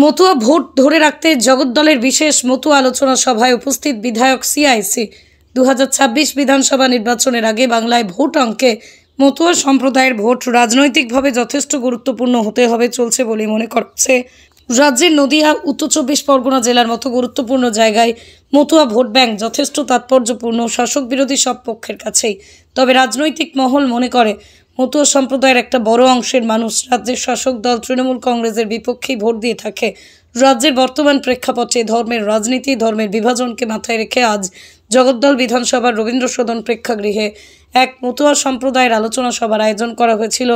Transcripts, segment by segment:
Matua vote ধরে রাখতে জগদ্দলের বিশেষ মতুয়া আলোচনা সভায় উপস্থিত বিধায়ক সিআইসি। 2026 বিধানসভা নির্বাচনের আগে বাংলায় ভোট অঙ্কে মতুয়া সম্প্রদায়ের ভোট রাজনৈতিকভাবে যথেষ্ট গুরুত্বপূর্ণ হতে হবে চলছে বলে মনে করছে। রাজ্যের নদিয়া, উত্তর 24 পরগনা জেলার মতো গুরুত্বপূর্ণ জায়গায় মতুয়া ভোট ব্যাংক যথেষ্ট তাৎপর্যপূর্ণ শাসক বিরোধী সব পক্ষের কাছেই। তবে রাজনৈতিক মহল মনে করে মতুয়া সম্প্রদায়ের একটা বড় অংশের মানুষ রাজ্যের শাসক দল তৃণমূল কংগ্রেসের বিপক্ষেই ভোট দিয়ে থাকে। রাজ্যের বর্তমান প্রেক্ষাপটে ধর্মের রাজনীতি, ধর্মের বিভাজনকে মাথায় রেখে আজ জগদ্দল বিধানসভার রবীন্দ্র সদন প্রেক্ষাগৃহে এক মতুয়া সম্প্রদায়ের আলোচনা সভার আয়োজন করা হয়েছিল।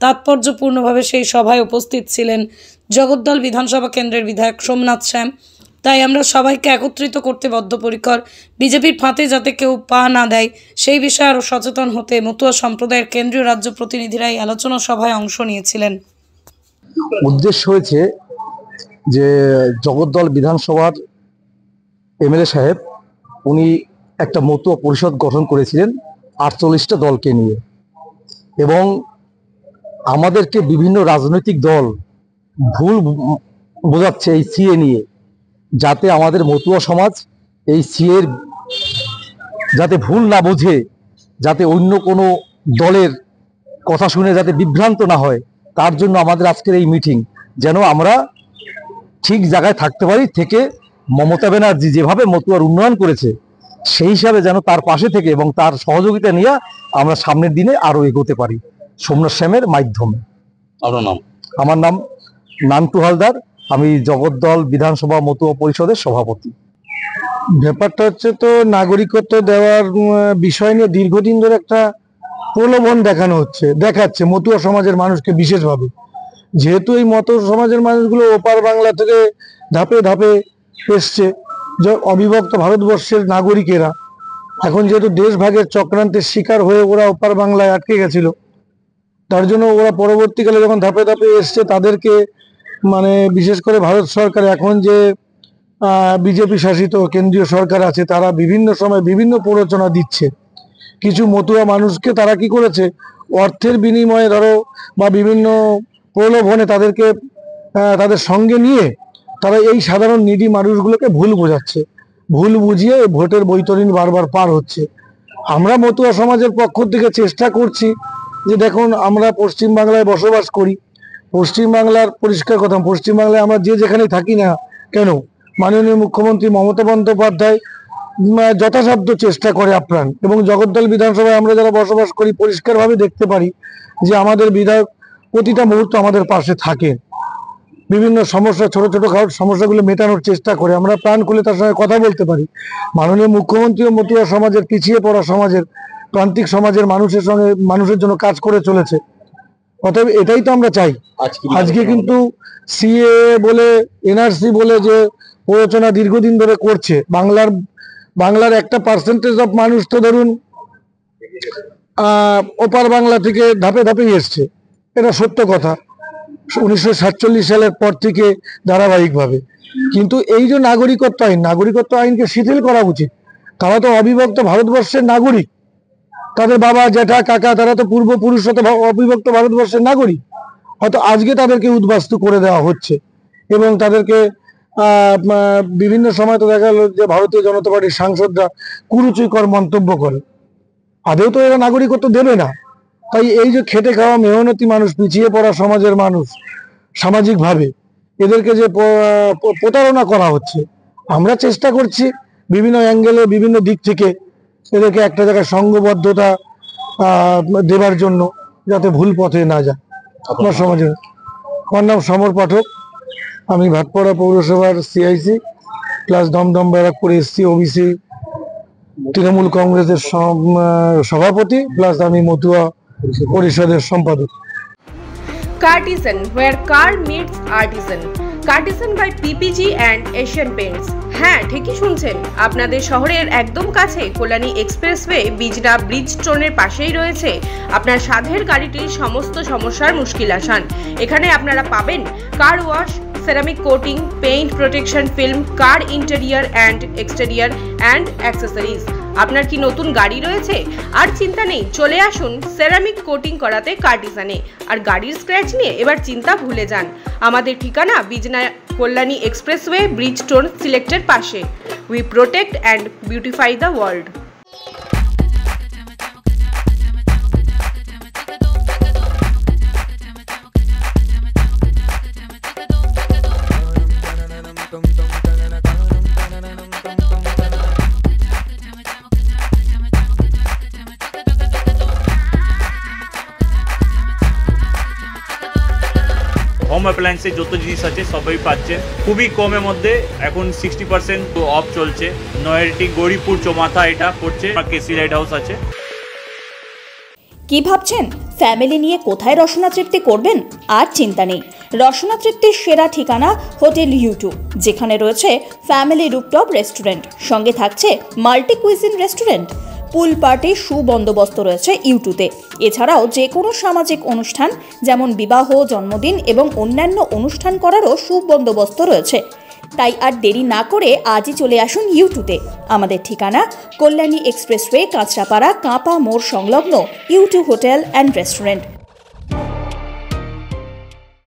তাৎপর্যপূর্ণভাবে সেই সভায় উপস্থিত ছিলেন জগদ্দল বিধানসভা কেন্দ্রের বিধায়ক সোমনাথ শ্যাম। তাই আমরা সবাইকে একত্রিত করতে বদ্ধপরিকর। বিজেপির ফাঁদে যাতে কেউ পা না দেয় সেই বিষয়ে আরও সচেতন হতে মতুয়া সম্প্রদায়ের কেন্দ্রীয় রাজ্য প্রতিনিধিরা এই আলোচনা সভায় অংশ নিয়েছিলেন। উদ্দেশ্য হয়েছে যে জগদ্দল বিধানসভার এমএলএ সাহেব উনি একটা মতুয়া পরিষদ গঠন করেছিলেন 48টা দলকে নিয়ে, এবং আমাদেরকে বিভিন্ন রাজনৈতিক দল ভুল বোঝাচ্ছে এই সিএ নিয়ে, যাতে আমাদের মতুয়া সমাজ এই সিএর যাতে ভুল না বোঝে, যাতে অন্য কোনো দলের কথা শুনে যাতে বিভ্রান্ত না হয়, তার জন্য আমাদের আজকের এই মিটিং, যেন আমরা ঠিক জায়গায় থাকতে পারি, থেকে মমতা ব্যানার্জি যেভাবে মতুয়ার উন্নয়ন করেছে সেই হিসাবে যেন তার পাশে থেকে এবং তার সহযোগিতা নিয়ে আমরা সামনের দিনে আরো এগোতে পারি সোমনাথ শ্যামের মাধ্যমে। আমার নাম নান্টু হালদার, আমি জগদ্দল বিধানসভা মতুয়া পরিষদের সভাপতি। ব্যাপারটা হচ্ছে, তো নাগরিকত্ব দেওয়ার বিষয় নিয়ে দীর্ঘদিন ধরে একটা প্রলোভন দেখাচ্ছে মতুয়া সমাজের মানুষকে বিশেষভাবে। যেহেতু এই মতুয়া সমাজের মানুষগুলো ওপার বাংলা থেকে ধাপে ধাপে এসছে, অবিভক্ত ভারতবর্ষের নাগরিকেরা এখন যেহেতু দেশ ভাগের চক্রান্তের শিকার হয়ে ওরা ওপার বাংলায় আটকে গেছিল, তার জন্য ওরা পরবর্তীকালে যখন ধাপে ধাপে এসছে তাদেরকে বিশেষ করে ভারত সরকার, এখন যে বিজেপি শাসিত কেন্দ্রীয় সরকার আছে, তারা বিভিন্ন সময় বিভিন্ন প্ররোচনা দিচ্ছে। কিছু মতুয়া মানুষকে তারা কি করেছে, অর্থের বিনিময়ে বা বিভিন্ন প্রলোভনে তাদেরকে তাদের সঙ্গে নিয়ে তারা এই সাধারণ নিডি মানুষগুলোকে ভুল বোঝাচ্ছে। ভুল বুঝিয়ে ভোটের বৈতরণী বারবার পার হচ্ছে। আমরা মতুয়া সমাজের পক্ষ থেকে চেষ্টা করছি যে দেখুন, আমরা পশ্চিমবাংলায় বসবাস করি। পশ্চিমবাংলার পরিষ্কার কথা, পশ্চিমবাংলায় আমরা যেখানেই থাকি না কেন, মাননীয় মুখ্যমন্ত্রী মমতা বন্দ্যোপাধ্যায় যথাসাধ্য চেষ্টা করে আপ্রাণ, এবং জগদ্দল বিধানসভায় আমরা যারা বসবাস করি পরিষ্কারভাবে দেখতে পারি যে আমাদের বিধায়ক প্রতিটা মুহূর্ত আমাদের পাশে থাকে। বিভিন্ন সমস্যা, ছোট ছোট সমস্যাগুলো মেটানোর চেষ্টা করে, আমরা প্রাণ খুলে তার সঙ্গে কথা বলতে পারি। মাননীয় মুখ্যমন্ত্রী মতুয়া সমাজের, পিছিয়ে পড়া সমাজের, প্রান্তিক সমাজের মানুষের জন্য কাজ করে চলেছে। অতএব এটাই তো আমরা চাই। আজকে কিন্তু সিএ বলে, এনআরসি বলে যে প্ররোচনা দীর্ঘদিন ধরে করছে, বাংলার একটা পার্সেন্টেজ অফ মানুষ তো ধরুন ওপার বাংলা থেকে ধাপে ধাপেই এসছে, এটা সত্য কথা, 1947 সালের পর থেকে ধারাবাহিকভাবে। কিন্তু এই যে নাগরিকত্ব আইনকে শিথিল করা উচিত। তারা তো অবিভক্ত ভারতবর্ষের নাগরিক, তাদের বাবা, জ্যাঠা, কাকা, তারা তো পূর্বপুরুষরা তো অবিভক্ত ভারতবর্ষের নাগরিক। হয়তো আজকে তাদেরকে উদ্বাস্তু করে দেওয়া হচ্ছে, এবং তাদেরকে বিভিন্ন সময় তো দেখা গেল যে ভারতীয় জনতা পার্টির সাংসদরা কুরুচিকর মন্তব্য করে। আদেও তো এরা নাগরিকত্ব দেবে না। তাই এই যে খেটে খাওয়া মেহনতি মানুষ, পিছিয়ে পড়া সমাজের মানুষ, সামাজিকভাবে এদেরকে যে প্রতারণা করা হচ্ছে, আমরা চেষ্টা করছি বিভিন্ন অ্যাঙ্গেলে, বিভিন্ন দিক থেকে এদেরকে একটা জায়গায় সংঘবদ্ধতা দেবার জন্য, যাতে ভুল পথে না যায় আপনার সমাজে। আমার নাম সমর পাঠক, আমি ভাটপাড়া পৌরসভার CIC plus Dumdum Barrackpore SC OBC Trinamool কংগ্রেসের সভাপতি, প্লাস আমি মতুয়া পরিষদের সম্পাদক। Cartesian, where car meets artisan. Cartesian by PPG and Asian Paints. হ্যাঁ, ঠিকই শুনছেন, আপনাদের শহরের একদম কাছে কল্যাণী এক্সপ্রেসওয়ে বিজনা ব্রিজ স্টোনের পাশেই রয়েছে আপনার সাধের গাড়িটির সমস্ত সমস্যার মুশকিল আসান। এখানে আপনারা পাবেন car wash, ceramic coating, paint protection film, car interior and exterior and accessories. আপনার কি নতুন গাড়ি রয়েছে? আর চিন্তা নেই, চলে আসুন সেরামিক কোটিং করাতে কার্টিসানে। আর গাড়ির স্ক্র্যাচ নিয়ে এবার চিন্তা ভুলে যান। আমাদের ঠিকানা বিজনা কল্যাণী এক্সপ্রেসওয়ে, ব্রিজ টোন সিলেক্টের পাশে। We protect and beautify the world. Home অ্যাপ্লায়েন্সে যত জিনিস আছে সবই পাচ্ছেন খুবই কমের মধ্যে। এখন 60% অফ চলছে। নয়ারটি গৌরীপুর চৌমাথা এটা পড়ছে, কেসি লাইট হাউস আছে। কি ভাবছেন ফ্যামিলি নিয়ে কোথায় রসনা তৃপ্তি করবেন? আর চিন্তা নেই, রসনা তৃপ্তির সেরা ঠিকানা হোটেল ইউ2, যেখানে রয়েছে ফ্যামিলি রুফটপ রেস্টুরেন্ট, সঙ্গে থাকছে মাল্টি কুইজিন রেস্টুরেন্ট। পুল পার্টির সুবন্দোবস্ত রয়েছে ইউ2তে। এছাড়াও যে কোনো সামাজিক অনুষ্ঠান যেমন বিবাহ, জন্মদিন এবং অন্যান্য অনুষ্ঠান করারও সুবন্দোবস্ত রয়েছে। তাই আর দেরি না করে আজই চলে আসুন ইউ2তে। আমাদের ঠিকানা কল্যাণী এক্সপ্রেসওয়ে, কাঁচরাপাড়া, কাঁপা মোড় সংলগ্ন ইউ2 হোটেল অ্যান্ড রেস্টুরেন্ট।